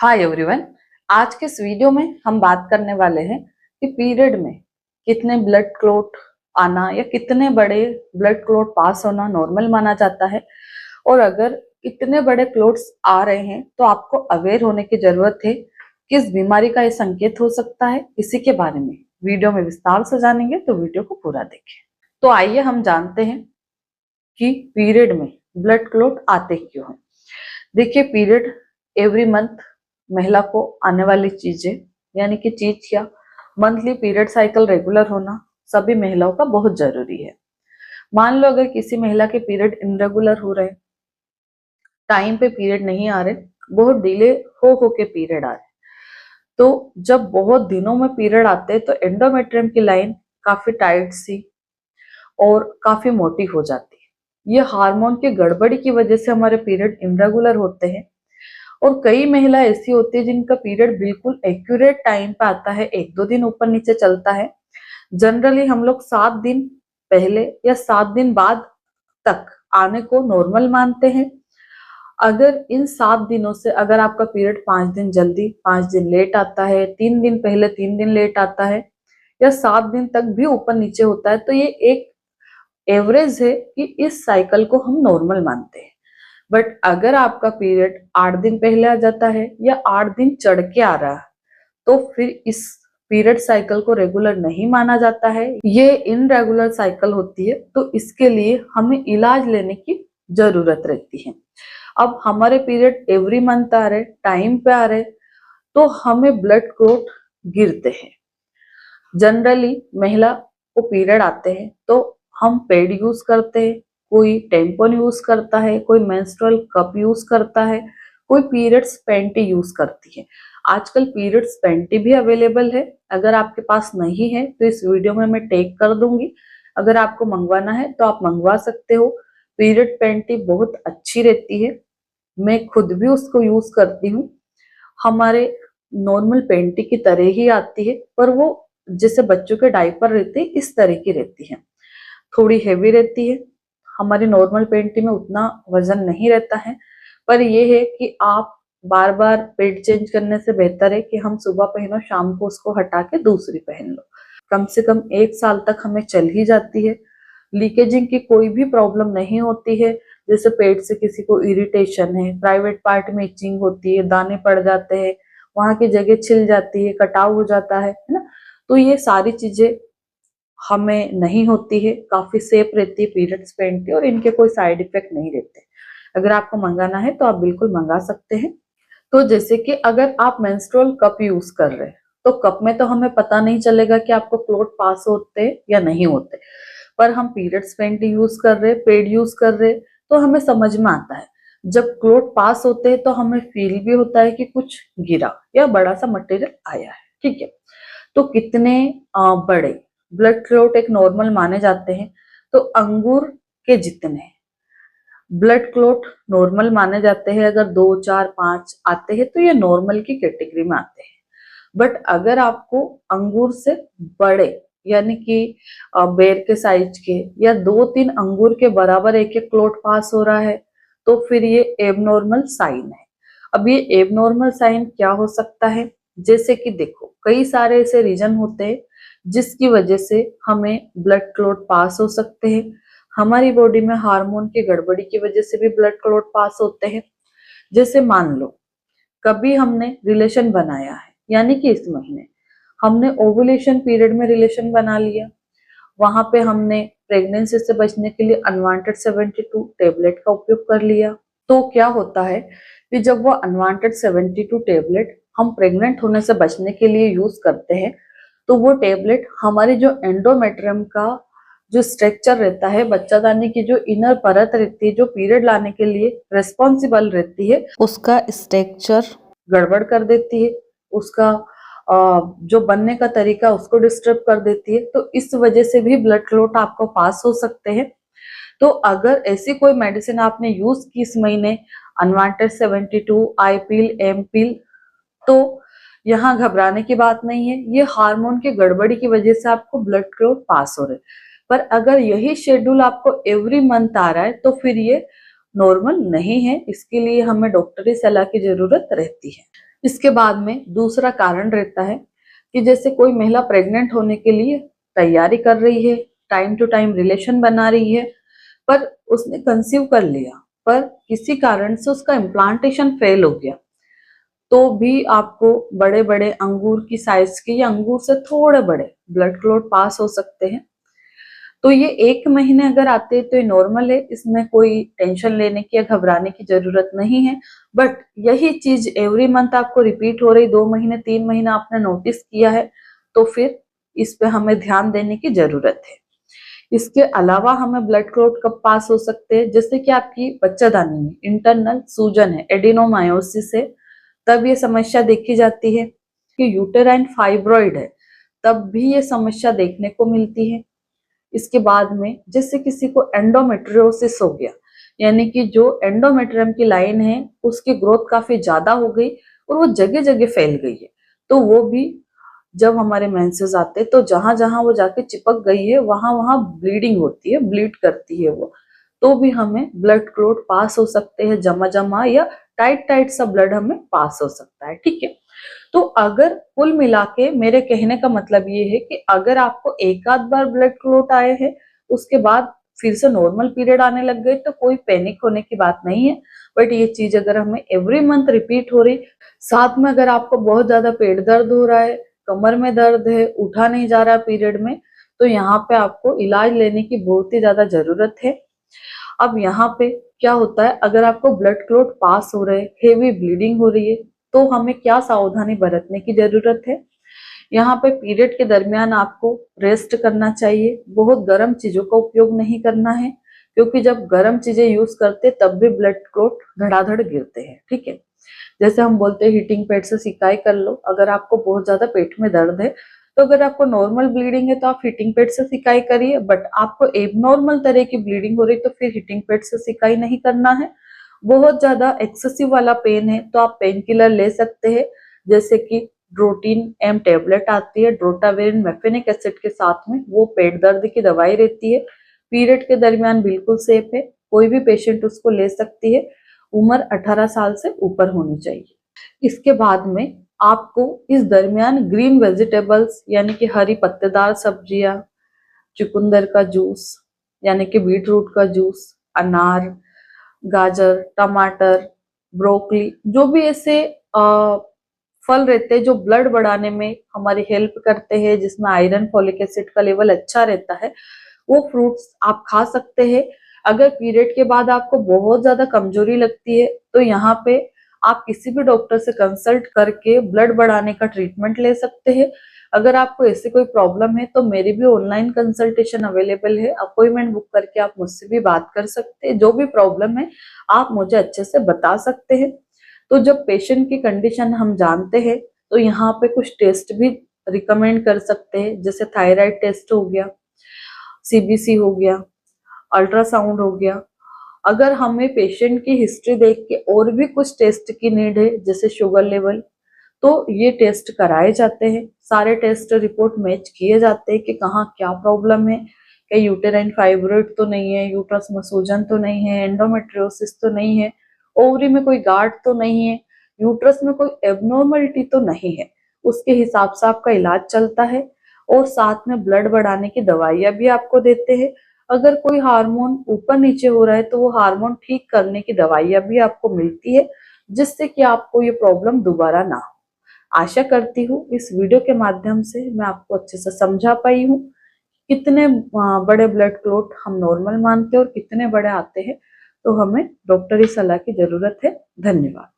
Hi everyone. आज के इस वीडियो में हम बात करने वाले हैं कि पीरियड में कितने ब्लड क्लॉट आना या कितने बड़े ब्लड क्लॉट पास होना नॉर्मल माना जाता है, और अगर इतने बड़े क्लॉट्स आ रहे हैं तो आपको अवेयर होने की जरूरत है। किस बीमारी का ये संकेत हो सकता है, इसी के बारे में वीडियो में विस्तार से जानेंगे, तो वीडियो को पूरा देखें। तो आइए हम जानते हैं कि पीरियड में ब्लड क्लॉट आते क्यों हैं। देखिए, पीरियड एवरी मंथ महिला को आने वाली चीजें, यानी कि चीज क्या, मंथली पीरियड साइकिल रेगुलर होना सभी महिलाओं का बहुत जरूरी है। मान लो अगर किसी महिला के पीरियड इनरेगुलर हो रहे, टाइम पे पीरियड नहीं आ रहे, बहुत डिले हो के पीरियड आ रहे, तो जब बहुत दिनों में पीरियड आते हैं तो एंडोमेट्रियम की लाइन काफी टाइट सी और काफी मोटी हो जाती है। ये हार्मोन की गड़बड़ी की वजह से हमारे पीरियड इनरेगुलर होते हैं। और कई महिला ऐसी होती है जिनका पीरियड बिल्कुल एक्यूरेट टाइम पे आता है, एक दो दिन ऊपर नीचे चलता है। जनरली हम लोग 7 दिन पहले या 7 दिन बाद तक आने को नॉर्मल मानते हैं। अगर इन 7 दिनों से अगर आपका पीरियड 5 दिन जल्दी 5 दिन लेट आता है, 3 दिन पहले 3 दिन लेट आता है, या 7 दिन तक भी ऊपर नीचे होता है, तो ये एक एवरेज है कि इस साइकिल को हम नॉर्मल मानते हैं। बट अगर आपका पीरियड 8 दिन पहले आ जाता है या 8 दिन चढ़ के आ रहा है, तो फिर इस पीरियड साइकिल को रेगुलर नहीं माना जाता है, ये इनरेगुलर साइकिल होती है। तो इसके लिए हमें इलाज लेने की जरूरत रहती है। अब हमारे पीरियड एवरी मंथ आ रहे, टाइम पे आ रहे, तो हमें ब्लड क्लॉट गिरते हैं। जनरली महिला को पीरियड आते हैं तो हम पैड यूज करते हैं, कोई टेम्पोन यूज करता है, कोई मेंस्ट्रुअल कप यूज करता है, कोई पीरियड्स पैंटी यूज करती है। आजकल पीरियड्स पैंटी भी अवेलेबल है। अगर आपके पास नहीं है तो इस वीडियो में मैं टैग कर दूंगी, अगर आपको मंगवाना है तो आप मंगवा सकते हो। पीरियड पैंटी बहुत अच्छी रहती है, मैं खुद भी उसको यूज करती हूँ। हमारे नॉर्मल पैंटी की तरह ही आती है, पर वो जैसे बच्चों के डायपर रहते हैं इस तरह की रहती है, थोड़ी हैवी रहती है। हमारी नॉर्मल पैंटी में उतना वजन नहीं रहता है, पर यह है कि आप बार बार पैड चेंज करने से बेहतर है कि हम सुबह पहनो, शाम को उसको हटा के दूसरी पहन लो। कम से कम 1 साल तक हमें चल ही जाती है। लीकेजिंग की कोई भी प्रॉब्लम नहीं होती है। जैसे पेट से किसी को इरिटेशन है, प्राइवेट पार्ट में इचिंग होती है, दाने पड़ जाते हैं, वहां की जगह छिल जाती है, कटाव हो जाता है ना, तो ये सारी चीजें हमें नहीं होती है। काफी सेफ रहती है पीरियड्स पैंटी, और इनके कोई साइड इफेक्ट नहीं रहते। अगर आपको मंगाना है तो आप बिल्कुल मंगा सकते हैं। तो जैसे कि अगर आप मेंस्ट्रुअल कप यूज कर रहे हैं, तो कप में तो हमें पता नहीं चलेगा कि आपको क्लॉट पास होते या नहीं होते, पर हम पीरियड्स पैंटी यूज कर रहे, पेड यूज कर रहे, तो हमें समझ में आता है। जब क्लॉट पास होते हैं तो हमें फील भी होता है कि कुछ गिरा या बड़ा सा मटेरियल आया है, ठीक है। तो कितने बड़े ब्लड क्लॉट एक नॉर्मल माने जाते हैं, तो अंगूर के जितने ब्लड क्लॉट नॉर्मल माने जाते हैं। अगर 2 4 5 आते हैं तो ये नॉर्मल की कैटेगरी में आते हैं। बट अगर आपको अंगूर से बड़े, यानी कि बेर के साइज के या 2-3 अंगूर के बराबर एक एक क्लॉट पास हो रहा है, तो फिर ये एबनॉर्मल साइन है। अब ये एबनॉर्मल साइन क्या हो सकता है, जैसे कि देखो, कई सारे ऐसे रीजन होते हैं जिसकी वजह से हमें ब्लड क्लॉट पास हो सकते हैं। हमारी बॉडी में हार्मोन की गड़बड़ी की वजह से भी ब्लड क्लॉट पास होते हैं। जैसे मान लो कभी हमने रिलेशन बनाया है, यानी कि इस महीने हमने ओवुलेशन पीरियड में रिलेशन बना लिया, वहां पे हमने प्रेगनेंसी से बचने के लिए अनवांटेड 72 टेबलेट का उपयोग कर लिया, तो क्या होता है कि जब वो अनवांटेड 72 टेबलेट हम प्रेग्नेंट होने से बचने के लिए यूज करते हैं, तो वो टेबलेट हमारी जो एंडोमेट्रियम का जो स्ट्रक्चर रहता है, बच्चादानी की जो इनर परत रहती है, जो पीरियड लाने के लिए रिस्पॉन्सिबल रहती है, उसका स्ट्रक्चर गड़बड़ कर देती है। उसका जो बनने का तरीका उसको डिस्टर्ब कर देती है। तो इस वजह से भी ब्लड क्लॉट आपको पास हो सकते हैं। तो अगर ऐसी कोई मेडिसिन आपने यूज की इस महीने, अनवांटेड 72, आई पील, एम पील, तो यहाँ घबराने की बात नहीं है। ये हार्मोन की गड़बड़ी की वजह से आपको ब्लड क्लॉट पास हो रहे। पर अगर यही शेड्यूल आपको एवरी मंथ आ रहा है तो फिर ये नॉर्मल नहीं है। इसके लिए हमें डॉक्टरी सलाह की जरूरत रहती है। इसके बाद में दूसरा कारण रहता है कि जैसे कोई महिला प्रेग्नेंट होने के लिए तैयारी कर रही है, टाइम टू टाइम रिलेशन बना रही है, पर उसने कंसीव कर लिया, पर किसी कारण से उसका इम्प्लांटेशन फेल हो गया, तो भी आपको बड़े बड़े अंगूर की साइज के या अंगूर से थोड़े बड़े ब्लड क्लॉट पास हो सकते हैं। तो ये 1 महीने अगर आते हैं तो ये नॉर्मल है, इसमें कोई टेंशन लेने की या घबराने की जरूरत नहीं है। बट यही चीज एवरी मंथ आपको रिपीट हो रही, 2 महीने 3 महीने आपने नोटिस किया है, तो फिर इस पे हमें ध्यान देने की जरूरत है। इसके अलावा हमें ब्लड क्लॉट कब पास हो सकते हैं, जैसे कि आपकी बच्चादानी में इंटरनल सूजन है, एडिनोमायोसिस है, तब ये समस्या देखी जाती है। कि यूटेराइन फाइब्रॉइड है, तब भी ये समस्या देखने को मिलती है। इसके बाद में जैसे किसी को एंडोमेट्रियोसिस हो गया, यानी कि जो एंडोमेट्रियम की लाइन है उसकी ग्रोथ काफी ज्यादा हो गई और वो जगह जगह फैल गई है, तो वो भी जब हमारे मेंसेस आते तो जहां जहां वो जाके चिपक गई है वहां वहां ब्लीडिंग होती है, ब्लीड करती है वो, तो भी हमें ब्लड क्लॉट पास हो सकते हैं, जमा जमा या टाइट टाइट सा ब्लड हमें पास हो सकता है। ठीक है, तो अगर कुल मिला के मेरे कहने का मतलब ये है कि अगर आपको एक आध बार ब्लड क्लॉट आए हैं, उसके बाद फिर से नॉर्मल पीरियड आने लग गए, तो कोई पैनिक होने की बात नहीं है। बट ये चीज अगर हमें एवरी मंथ रिपीट हो रही, साथ में अगर आपको बहुत ज्यादा पेट दर्द हो रहा है, कमर में दर्द है, उठा नहीं जा रहा पीरियड में, तो यहाँ पे आपको इलाज लेने की बहुत ही ज्यादा जरूरत है। अब यहाँ पे क्या होता है, अगर आपको ब्लड क्लॉट पास हो रहे, हेवी ब्लीडिंग हो रही है, तो हमें क्या सावधानी बरतने की जरूरत है। यहाँ पे पीरियड के दरमियान आपको रेस्ट करना चाहिए, बहुत गर्म चीजों का उपयोग नहीं करना है, क्योंकि जब गर्म चीजें यूज करते तब भी ब्लड क्लॉट धड़ाधड़ गिरते हैं। ठीक है, जैसे हम बोलते हैं हीटिंग पेड से सिकाई कर लो, अगर आपको बहुत ज्यादा पेट में दर्द है, तो अगर आपको नॉर्मल ब्लीडिंग है तो आप हीटिंग पेड से सिकाई करिए, बट आपको एबनॉर्मल तरह की ब्लीडिंग हो रही तो फिर हीटिंग पेड से सिकाई नहीं करना है। बहुत ज्यादा एक्सेसिव वाला पेन है तो आप पेन किलर ले सकते हैं, जैसे कि ड्रोटिन एम टेबलेट आती है, ड्रोटावेरिन मेफेनिक एसिड के साथ में, वो पेट दर्द की दवाई रहती है, पीरियड के दरमियान बिल्कुल सेफ है, कोई भी पेशेंट उसको ले सकती है, उम्र 18 साल से ऊपर होनी चाहिए। इसके बाद में आपको इस दरमियान ग्रीन वेजिटेबल्स यानी कि हरी पत्तेदार सब्जियां, चुकंदर का जूस यानी कि बीट रूट का जूस, अनार, गाजर, टमाटर, ब्रोकली, जो भी ऐसे फल रहते हैं जो ब्लड बढ़ाने में हमारी हेल्प करते हैं, जिसमें आयरन फॉलिक एसिड का लेवल अच्छा रहता है, वो फ्रूट्स आप खा सकते हैं। अगर पीरियड के बाद आपको बहुत ज्यादा कमजोरी लगती है तो यहाँ पे आप किसी भी डॉक्टर से कंसल्ट करके ब्लड बढ़ाने का ट्रीटमेंट ले सकते हैं। अगर आपको ऐसी कोई प्रॉब्लम है तो मेरी भी ऑनलाइन कंसल्टेशन अवेलेबल है, अपॉइंटमेंट बुक करके आप मुझसे भी बात कर सकते हैं, जो भी प्रॉब्लम है आप मुझे अच्छे से बता सकते हैं। तो जब पेशेंट की कंडीशन हम जानते हैं तो यहाँ पे कुछ टेस्ट भी रिकमेंड कर सकते हैं, जैसे थायराइड टेस्ट हो गया, सीबीसी हो गया, अल्ट्रासाउंड हो गया। अगर हमें पेशेंट की हिस्ट्री देख के और भी कुछ टेस्ट की नीड है, जैसे शुगर लेवल, तो ये टेस्ट कराए जाते हैं, सारे टेस्ट रिपोर्ट मैच किए जाते हैं कि कहाँ क्या प्रॉब्लम है, क्या यूटेराइन फाइब्रॉइड तो नहीं है, यूट्रस में सूजन तो नहीं है, एंडोमेट्रियोसिस तो नहीं है, ओवरी में कोई गांठ तो नहीं है, यूट्रस में कोई एबनॉर्मलिटी तो नहीं है, उसके हिसाब से आपका इलाज चलता है। और साथ में ब्लड बढ़ाने की दवाइयां भी आपको देते हैं। अगर कोई हार्मोन ऊपर नीचे हो रहा है तो वो हार्मोन ठीक करने की दवाइयां भी आपको मिलती है, जिससे कि आपको ये प्रॉब्लम दोबारा ना हो। आशा करती हूँ इस वीडियो के माध्यम से मैं आपको अच्छे से समझा पाई हूँ कितने बड़े ब्लड क्लॉट हम नॉर्मल मानते हैं और कितने बड़े आते हैं, तो हमें डॉक्टरी सलाह की जरूरत है। धन्यवाद।